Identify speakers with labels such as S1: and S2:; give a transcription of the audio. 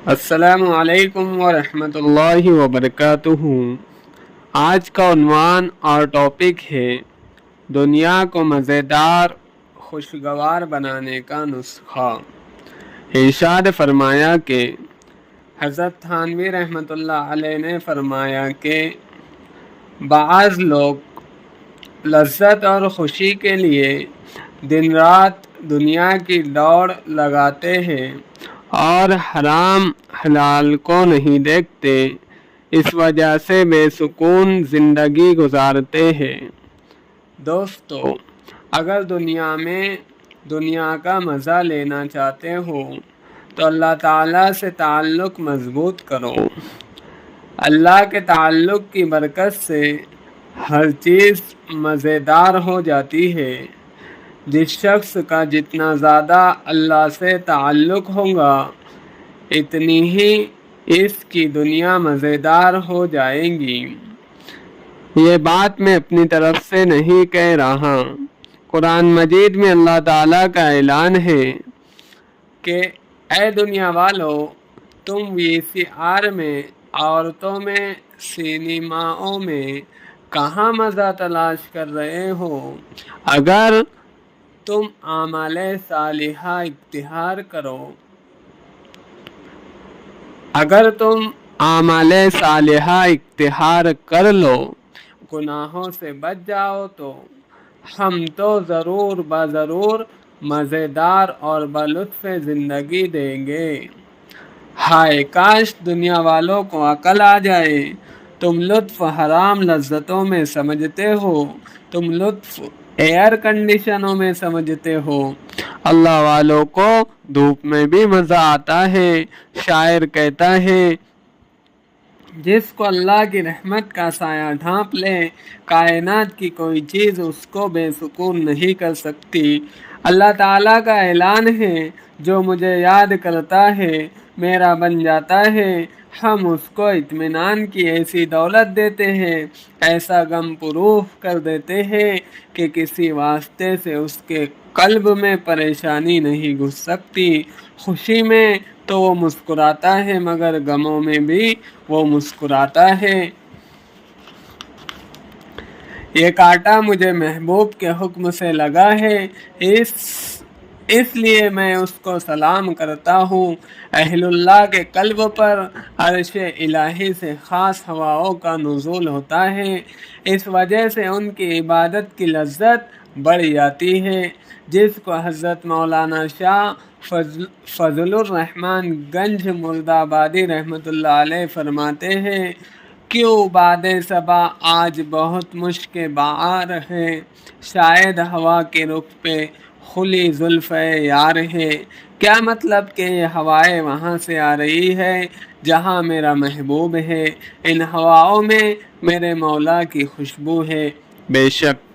S1: السلام علیکم ورحمۃ اللہ وبرکاتہ۔ آج کا عنوان اور ٹاپک ہے دنیا کو مزیدار خوشگوار بنانے کا نسخہ۔ ارشاد فرمایا کہ حضرت تھانوی رحمۃ اللہ علیہ نے فرمایا کہ بعض لوگ لذت اور خوشی کے لیے دن رات دنیا کی دوڑ لگاتے ہیں اور حرام حلال کو نہیں دیکھتے، اس وجہ سے بے سکون زندگی گزارتے ہیں۔ دوستو، اگر دنیا کا مزہ لینا چاہتے ہو تو اللہ تعالیٰ سے تعلق مضبوط کرو۔ اللہ کے تعلق کی برکت سے ہر چیز مزیدار ہو جاتی ہے۔ جس شخص کا جتنا زیادہ اللہ سے تعلق ہوگا اتنی ہی اس کی دنیا مزیدار ہو جائے گی۔ یہ بات میں اپنی طرف سے نہیں کہہ رہا، قرآن مجید میں اللہ تعالیٰ کا اعلان ہے کہ اے دنیا والو، تم VCR میں، عورتوں میں، سینماؤں میں کہاں مزہ تلاش کر رہے ہو؟ اگر تم اعمال صالحہ اختیار کر لو، گناہوں سے بچ جاؤ تو ہم تو ضرور مزیدار اور بلطف زندگی دیں گے۔ ہائے کاش دنیا والوں کو عقل آ جائے۔ تم لطف حرام لذتوں میں سمجھتے ہو، تم لطف ایئر کنڈیشنوں میں سمجھتے ہو۔ اللہ والوں کو دھوپ میں بھی مزہ آتا ہے۔ شاعر کہتا ہے، جس کو اللہ کی رحمت کا سایہ ڈھانپ لے، کائنات کی کوئی چیز اس کو بے سکون نہیں کر سکتی۔ اللہ تعالیٰ کا اعلان ہے، جو مجھے یاد کرتا ہے میرا بن جاتا ہے۔ ہم اس کو اطمینان کی ایسی دولت دیتے ہیں، ایسا غم پروف کر دیتے ہیں کہ کسی واسطے سے اس کے قلب میں پریشانی نہیں گھس سکتی۔ خوشی میں تو وہ مسکراتا ہے مگر غموں میں بھی وہ مسکراتا ہے۔ یہ کانٹا مجھے محبوب کے حکم سے لگا ہے، اس لیے میں اس کو سلام کرتا ہوں۔ اہل اللہ کے قلب پر عرش الہی سے خاص ہواؤں کا نزول ہوتا ہے، اس وجہ سے ان کی عبادت کی لذت بڑھ جاتی ہے۔ جس کو حضرت مولانا شاہ فضل الرحمن گنج مرد آبادی رحمۃ اللہ علیہ فرماتے ہیں، کیوں باد صبا آج بہت مشک بہار ہے، شاید ہوا کے رخ پہ کھلی زلف یار ہے۔ کیا مطلب کہ یہ ہوائیں وہاں سے آ رہی ہے جہاں میرا محبوب ہے، ان ہواؤں میں میرے مولا کی خوشبو ہے۔ بے شک